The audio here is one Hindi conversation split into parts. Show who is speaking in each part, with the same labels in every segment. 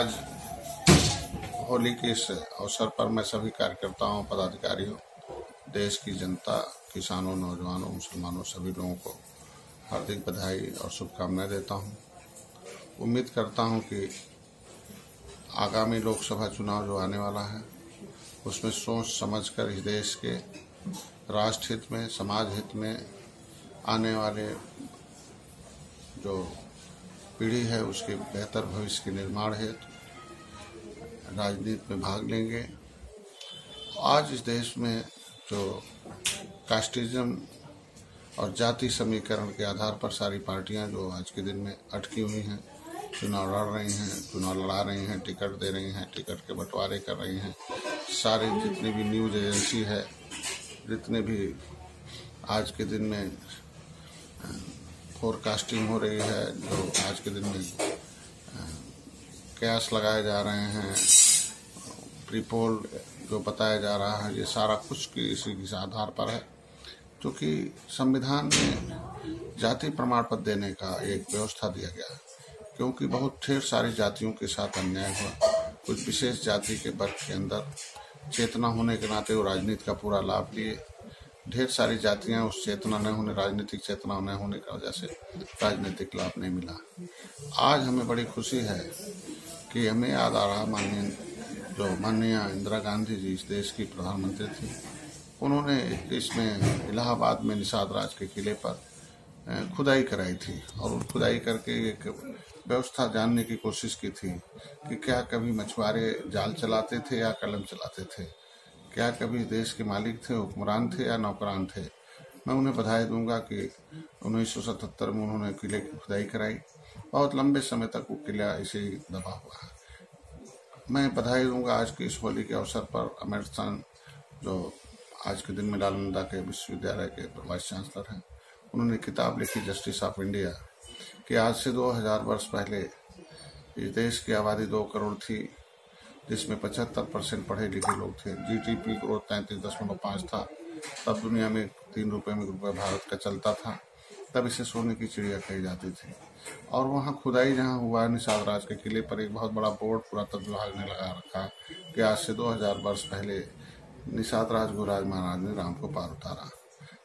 Speaker 1: आज होली के इस अवसर पर मैं सभी कार्यकर्ताओं, पदाधिकारियों, देश की जनता, किसानों, नौजवानों, मुसलमानों सभी लोगों को हार्दिक बधाई और शुभकामनाएं देता हूं। उम्मीद करता हूं कि आगामी लोकसभा चुनाव जो आने वाला है उसमें सोच समझकर इस देश के राष्ट्र हित में, समाज हित में, आने वाले जो पीढ़ी है उसके बेहतर भविष्य के निर्माण हेतु राजनीति में भाग लेंगे। आज इस देश में जो कास्टिज्म और जाति समीकरण के आधार पर सारी पार्टियां जो आज के दिन में अटकी हुई हैं, चुनाव लड़ रही हैं, चुनाव लड़ा रही हैं, टिकट दे रही हैं, टिकट के बंटवारे कर रही हैं, सारे जितने भी न्यूज एजेंसी है, जितने भी आज के दिन में फोरकास्टिंग हो रही है, जो आज के दिन में कयास लगाए जा रहे हैं, प्रीपोल जो बताया जा रहा है, ये सारा कुछ इसी के आधार पर है। क्योंकि संविधान में जाति प्रमाण पत्र देने का एक व्यवस्था दिया गया है, क्योंकि बहुत ढेर सारी जातियों के साथ अन्याय हुआ। कुछ विशेष जाति के वर्ग के अंदर चेतना होने के नाते वो राजनीति का पूरा लाभ लिए। ढेर सारी जातियां उस चेतना न होने, राजनीतिक चेतना न होने की वजह से राजनीतिक लाभ नहीं मिला। आज हमें बड़ी खुशी है कि हमें याद आ रहा माननीय इंदिरा गांधी जी इस देश की प्रधानमंत्री थी। उन्होंने इसमें इलाहाबाद में निषाद राज के किले पर खुदाई कराई थी और खुदाई करके एक व्यवस्था जानने की कोशिश की थी कि क्या कभी मछुआरे जाल चलाते थे या कलम चलाते थे, क्या कभी देश के मालिक थे, हुक्मरान थे या नौकरान थे। मैं उन्हें बधाई दूंगा कि 1977 में उन्होंने किले की खुदाई कराई। बहुत लंबे समय तक वो किला इसे ही दबा हुआ है। मैं बधाई दूंगा आज की इस होली के अवसर पर अमृतसर जो आज के दिन में नालंदा के विश्वविद्यालय के वाइस चांसलर हैं, उन्होंने किताब लिखी जस्टिस ऑफ इंडिया कि आज से 2000 वर्ष पहले इस देश की आबादी 2 करोड़ थी, जिसमें 75% पढ़े लिखे लोग थे। जीडीपी ग्रोथ 33.5 था। तब दुनिया में 3 रुपए में रुपये भारत का चलता था। तब इसे सोने की चिड़िया कही जाती थी। और वहाँ खुदाई जहाँ हुआ निषाद राज के किले पर एक बहुत बड़ा बोर्ड पुरातत्व विभाग ने लगा रखा कि आज से 2000 वर्ष पहले निषाद राज गुराज महाराज ने राम को पार उतारा।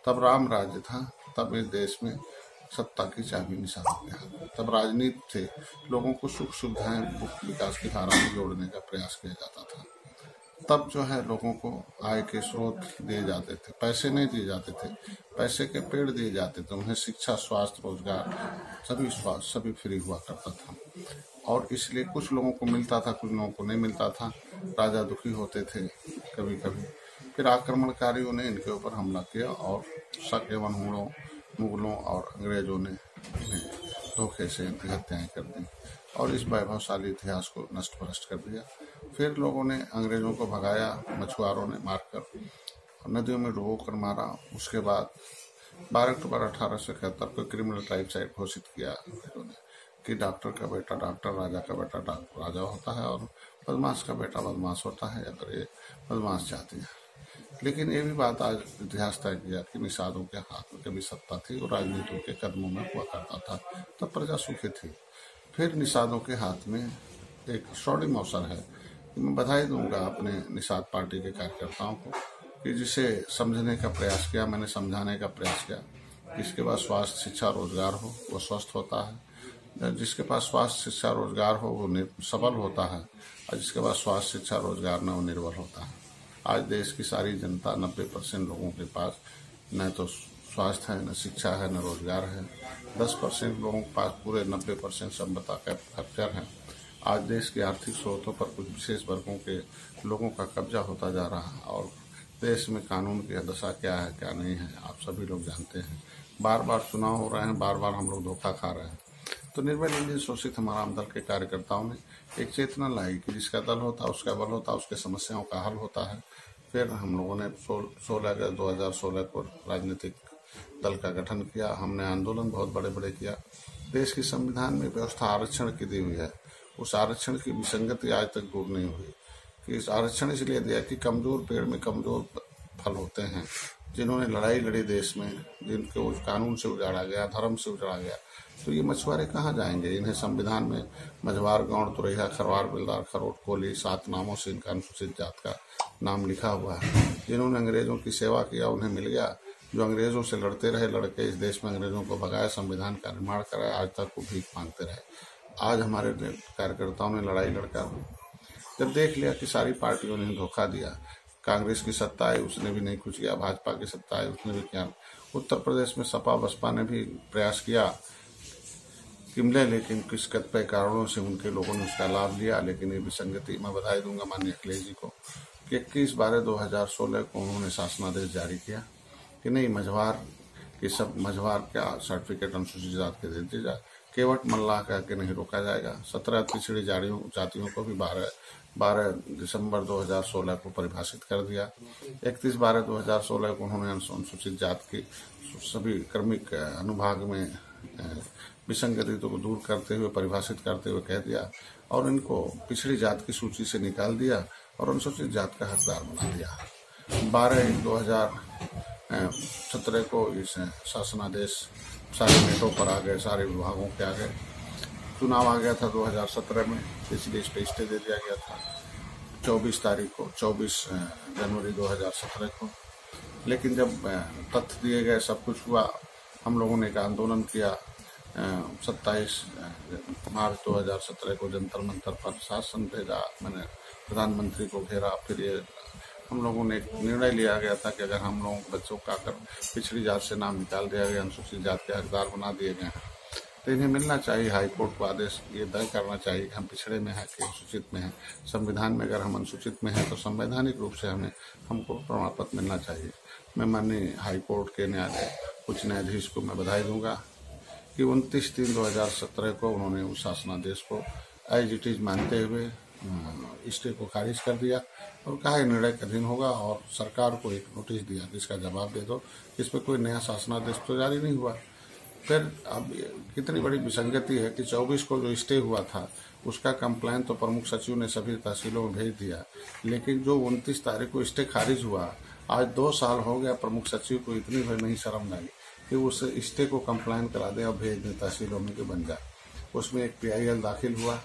Speaker 1: तब राम राज्य था। तब इस देश में सत्ता की चाबी निषाद के हाथ। तब राजनीति थे, लोगों को सुख सुविधाएं विकास की धारा में जोड़ने का प्रयास किया जाता था। तब जो है लोगों को आय के स्रोत दिए जाते थे, पैसे नहीं दिए जाते थे, पैसे के पेड़ दिए जाते थे। उन्हें शिक्षा, स्वास्थ्य, रोजगार सभी फ्री हुआ करता था। और इसलिए कुछ लोगों को मिलता था, कुछ लोगों को नहीं मिलता था। राजा दुखी होते थे कभी कभी। फिर आक्रमणकारियों ने इनके ऊपर हमला किया और शक एवं मुगलों और अंग्रेजों ने धोखे से इनकी हत्याएं कर दी और इस वैभवशाली इतिहास को नष्ट भ्रष्ट कर दिया। फिर लोगों ने अंग्रेजों को भगाया, मछुआरों ने मारकर नदियों में डुबो कर मारा। उसके बाद 12 अक्टूबर 1871 को क्रिमिनल टाइपसाइड घोषित किया अंग्रेजों ने कि डॉक्टर का बेटा डॉक्टर, राजा का बेटा राजा होता है और बदमाश का बेटा बदमाश होता है, अगर ये बदमाश जाति है। लेकिन ये भी बात आज इतिहास तय किया कि निषादों के हाथ में कभी सत्ता थी और राजनीतियों के कदमों में हुआ करता था, तब प्रजा सुखी थी। फिर निषादों के हाथ में एक स्वर्णिम अवसर है। मैं बधाई दूंगा अपने निषाद पार्टी के कार्यकर्ताओं को कि जिसे समझने का प्रयास किया, मैंने समझाने का प्रयास किया। जिसके पास स्वास्थ्य, शिक्षा, रोजगार हो वो स्वस्थ होता है, जिसके पास स्वास्थ्य, शिक्षा, रोजगार हो वो सबल होता है, और जिसके पास स्वास्थ्य, शिक्षा, रोजगार न हो निर्बल होता है। आज देश की सारी जनता 90% लोगों के पास न तो स्वास्थ्य है, न शिक्षा है, न रोजगार है। 10% लोगों के पास पूरे 90% संपदा का खच्चर है। आज देश के आर्थिक स्रोतों पर कुछ विशेष वर्गों के लोगों का कब्जा होता जा रहा है और देश में कानून की दशा क्या है क्या नहीं है आप सभी लोग जानते हैं। बार बार चुनाव हो रहे हैं, बार बार हम लोग धोखा खा रहे हैं। तो निर्भय इंडियन शोषित हमारा दल के कार्यकर्ताओं ने एक चेतना लाई कि जिसका दल होता है उसका बल होता है, उसके समस्याओं का हल होता है। फिर हम लोगों ने 16 अगस्त 2016 को राजनीतिक दल का गठन किया। हमने आंदोलन बहुत बड़े बड़े किया। देश की संविधान में व्यवस्था आरक्षण की दी हुई है, उस आरक्षण की विसंगति आज तक दूर नहीं हुई कि इस आरक्षण इसलिए दिया कि कमजोर पेड़ में कमजोर फल होते हैं जिन्होंने लड़ाई लड़ी देश में, जिनको कानून से उजाड़ा गया, धर्म से उजाड़ा गया, तो ये मछुआरे कहाँ जाएंगे? इन्हें संविधान में मझवार, गौड़, तुरैया, खरवार, बिलदार, खरोट, कोली 7 नामों से इनका अनुसूचित जात का नाम लिखा हुआ है। जिन्होंने अंग्रेजों की सेवा किया उन्हें मिल गया, जो अंग्रेजों से लड़ते रहे, लड़के इस देश में अंग्रेजों को भगाया, संविधान का निर्माण कराया, आज तक वो भीख मांगते रहे। आज हमारे कार्यकर्ताओं ने लड़ाई लड़कर जब देख लिया कि सारी पार्टियों ने धोखा दिया, कांग्रेस की सत्ता आई उसने भी नहीं कुछ किया, भाजपा की सत्ता आई उसने भी किया, उत्तर प्रदेश में सपा बसपा ने भी प्रयास किया किमले, लेकिन किस कतिपय कारणों से उनके लोगों ने उसका लाभ लिया। लेकिन ये विसंगति, मैं बधाई दूंगा माननीय अखिलेश जी को कि 21/12/2016 को उन्होंने शासनादेश जारी किया कि नहीं, मझवार का सर्टिफिकेट अनुसूचित जाति के दे दिया जाए, केवट मल्लाह कह के नहीं रोका जाएगा। 17 पिछड़ी जातियों को भी 12 दिसंबर 2016 को परिभाषित कर दिया। 31/12/2016 को उन्होंने अनुसूचित जाति की सभी क्रमिक अनुभाग में विसंगति को दूर करते हुए, परिभाषित करते हुए कह दिया और इनको पिछड़ी जाति की सूची से निकाल दिया और अनुसूचित जाति का हकदार बना दिया। 12/1/2017 को इस शासनादेश सारे नेटों पर आ गए, सारे विभागों के आ गए। चुनाव आ गया था 2017 में, इसलिए इस पे स्टे दे दिया गया था 24 जनवरी 2017 को। लेकिन जब तथ्य दिए गए, सब कुछ हुआ, हम लोगों ने एक आंदोलन किया। 27 मार्च 2017 को जंतर मंतर पर शासन भेजा, मैंने प्रधानमंत्री को घेरा। फिर ये हम लोगों ने एक निर्णय लिया गया था कि अगर हम लोगों के बच्चों का अगर पिछड़ी जात से नाम निकाल दिया गया, अनुसूचित जात के हकदार बना दिए गए हैं, तो इन्हें मिलना चाहिए। हाईकोर्ट को आदेश ये तय करना चाहिए कि हम पिछड़े में हैं कि अनुसूचित में हैं। संविधान में अगर हम अनुसूचित में हैं तो संवैधानिक रूप से हमको प्रमाण पत्र मिलना चाहिए। मैं माननीय हाईकोर्ट के उच्च न्यायाधीश को मैं बधाई दूंगा कि 29/3/2017 को उन्होंने उस शासनादेश को एज इट इज मानते हुए स्टे को खारिज कर दिया और कहा यह निर्णय कठिन होगा, और सरकार को एक नोटिस दिया कि इसका जवाब दे दो। इस पर कोई नया शासनादेश तो जारी नहीं हुआ। फिर अब कितनी बड़ी विसंगति है कि 24 को जो स्टे हुआ था उसका कंप्लेन तो प्रमुख सचिव ने सभी तहसीलों में भेज दिया, लेकिन जो 29 तारीख को स्टे खारिज हुआ, आज 2 साल हो गया, प्रमुख सचिव को इतनी भी नहीं शर्म लगी कि उस स्टे को कंप्लेन करा दे और भेज दें तहसीलों में कि बन जाए। उसमें एक PIL दाखिल हुआ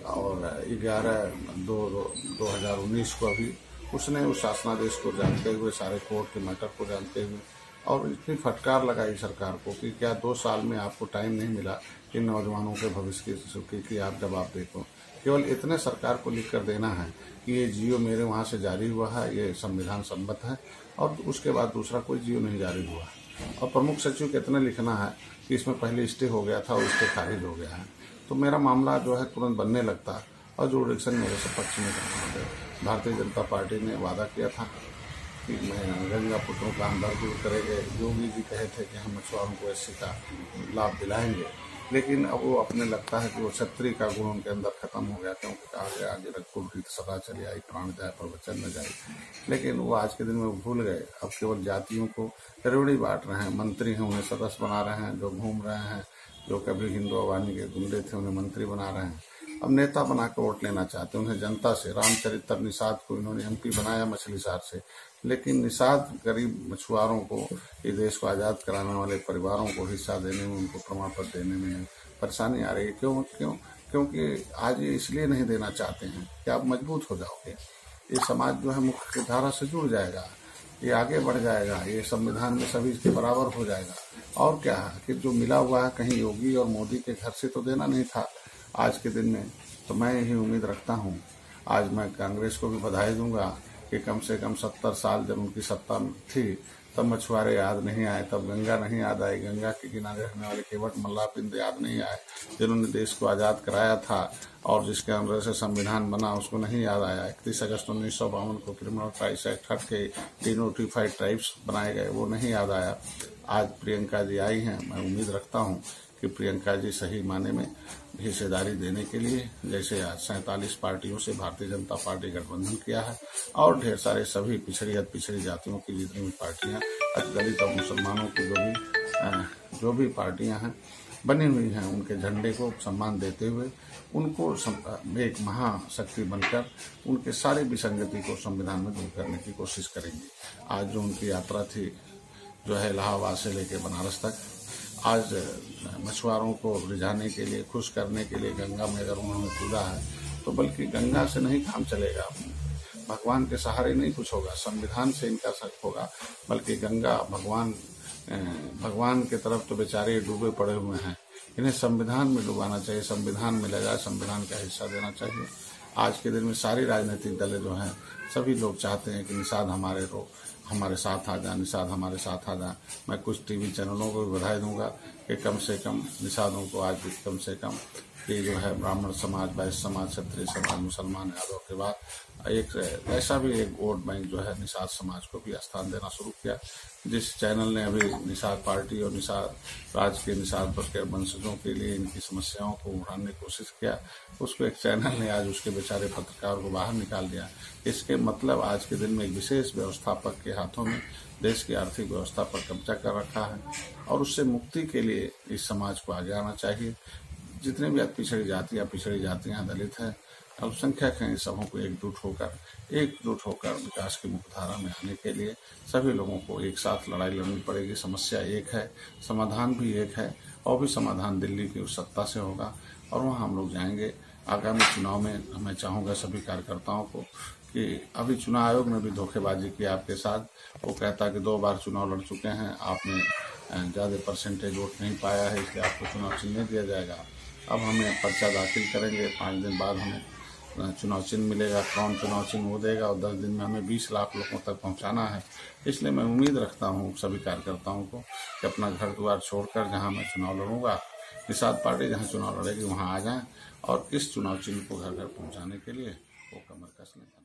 Speaker 1: और 11/2/2019 को अभी उसने उस शासनादेश को जानते हुए, सारे कोर्ट के मैटर को जानते हुए, और इतनी फटकार लगाई सरकार को कि क्या 2 साल में आपको टाइम नहीं मिला कि नौजवानों के भविष्य की आप जवाब देखो। केवल इतने सरकार को लिख कर देना है कि ये जियो मेरे वहाँ से जारी हुआ है, ये संविधान सम्मत है, और उसके बाद दूसरा कोई जियो नहीं जारी हुआ। और प्रमुख सचिव को इतना लिखना है कि इसमें पहले स्टे हो गया था और स्टे खारिज हो गया है, तो मेरा मामला जो है तुरंत बनने लगता और जुडिक्शन मेरे से पक्ष में करना है। भारतीय जनता पार्टी ने वादा किया था कि मैं गंगा पुत्रों का हम दर्द दूर करेंगे। योगी जी कहे थे कि हम मछुआरों को SC का लाभ दिलाएंगे, लेकिन अब वो अपने लगता है कि वो क्षत्रिय का गुण उनके अंदर खत्म हो गया, क्योंकि कहा गया आगे रघुकुल रीत सदा चली आई, प्राण जाए पर वचन न जाए। लेकिन वो आज के दिन में भूल गए। अब केवल जातियों को रेवड़ी बांट रहे हैं, मंत्री हैं उन्हें सदस्य बना रहे हैं, जो घूम रहे हैं, जो कभी हिंदू अवानी के गुंडे थे उन्हें मंत्री बना रहे हैं। अब नेता बना कर वोट लेना चाहते हैं उन्हें जनता से। रामचरित्र निषाद को इन्होंने MP बनाया मछली शहर से, लेकिन निषाद गरीब मछुआरों को, इस देश को आज़ाद कराने वाले परिवारों को हिस्सा देने में, उनको प्रमाण पत्र देने में परेशानी आ रही है। क्योंकि आज ये इसलिए नहीं देना चाहते हैं कि आप मजबूत हो जाओगे, ये समाज जो है मुख्य धारा से जुड़ जाएगा, ये आगे बढ़ जाएगा, ये संविधान में सभी के बराबर हो जाएगा। और क्या है कि जो मिला हुआ है कहीं योगी और मोदी के घर से तो देना नहीं था आज के दिन में। तो मैं यही उम्मीद रखता हूँ, आज मैं कांग्रेस को भी बधाई दूंगा कि कम से कम 70 साल जब उनकी सत्ता थी तब मछुआरे याद नहीं आए, तब गंगा नहीं याद आई, गंगा के किनारे रहने वाले केवट मल्लाह बिंद याद नहीं आए, जिन्होंने देश को आज़ाद कराया था और जिसके अंदर से संविधान बना उसको नहीं याद आया। 31 अगस्त 1952 को क्रिमिनल ट्राइब्स एक्ट हट के डिनोटिफाइड ट्राइब्स बनाए गए, वो नहीं याद आया। आज प्रियंका जी आई हैं, मैं उम्मीद रखता हूँ कि प्रियंका जी सही माने में हिस्सेदारी देने के लिए, जैसे आज 47 पार्टियों से भारतीय जनता पार्टी गठबंधन किया है और ढेर सारे सभी पिछड़ी जातियों की जितनी भी पार्टियां, दलित और मुसलमानों की जो भी पार्टियां हैं, बनी हुई हैं, उनके झंडे को सम्मान देते हुए उनको एक महाशक्ति बनकर उनके सारे विसंगति को संविधान में दूर करने की कोशिश करेंगे। आज जो उनकी यात्रा थी जो है इलाहाबाद से लेकर बनारस तक, आज मछुआरों को रिझाने के लिए, खुश करने के लिए गंगा में अगर उन्होंने कूदा है तो बल्कि गंगा से नहीं काम चलेगा, भगवान के सहारे नहीं कुछ होगा, संविधान से इनका शक होगा, बल्कि गंगा भगवान की तरफ तो बेचारे डूबे पड़े हुए हैं, इन्हें संविधान में डुबाना चाहिए, संविधान में लगा, संविधान का हिस्सा देना चाहिए। आज के दिन में सारी राजनीतिक दलें जो हैं सभी लोग चाहते हैं कि निषाद हमारे साथ आ जाए, निषाद हमारे साथ आ जाए। मैं कुछ टीवी चैनलों को भी बधाई दूंगा कि कम से कम निषादों को आज कम से कम कि जो है ब्राह्मण समाज, वैश्य समाज, क्षत्रिय समाज, मुसलमान, यादव के बाद एक ऐसा भी एक वोट बैंक जो है निषाद समाज को भी स्थान देना शुरू किया। जिस चैनल ने अभी निषाद पार्टी और निषाद राज के निषाद पर के वंशजों के लिए इनकी समस्याओं को उठाने की कोशिश किया, उसको एक चैनल ने आज उसके बेचारे पत्रकार को बाहर निकाल दिया। इसके मतलब आज के दिन में एक विशेष व्यवस्थापक के हाथों में देश की आर्थिक व्यवस्था पर कब्जा कर रखा है और उससे मुक्ति के लिए इस समाज को आगे आना चाहिए। जितने भी पिछड़ी जातियां, दलित हैं, अल्पसंख्यक हैं, इन सबों को एकजुट होकर विकास की मुख्यधारा में आने के लिए सभी लोगों को एक साथ लड़ाई लड़नी पड़ेगी। समस्या एक है, समाधान भी एक है, और भी समाधान दिल्ली की उस सत्ता से होगा और वहाँ हम लोग जाएंगे। आगामी चुनाव में मैं चाहूँगा सभी कार्यकर्ताओं को कि अभी चुनाव आयोग ने भी धोखेबाजी की आपके साथ। वो कहता कि 2 बार चुनाव लड़ चुके हैं, आपने ज़्यादा परसेंटेज वोट नहीं पाया है, इसलिए आपको चुनाव चिन्ह नहीं दिया जाएगा। अब हमें पर्चा दाखिल करेंगे, 5 दिन बाद हमें चुनाव चिन्ह मिलेगा, कौन चुनाव चिन्ह वो देगा, और 10 दिन में हमें 20 लाख लोगों तक पहुंचाना है। इसलिए मैं उम्मीद रखता हूं सभी कार्यकर्ताओं को कि अपना घर द्वार छोड़कर जहां मैं चुनाव लड़ूंगा, निषाद पार्टी जहां चुनाव लड़ेगी वहां आ जाएं और इस चुनाव चिन्ह को घर घर पहुंचाने के लिए वो कमर कस लें।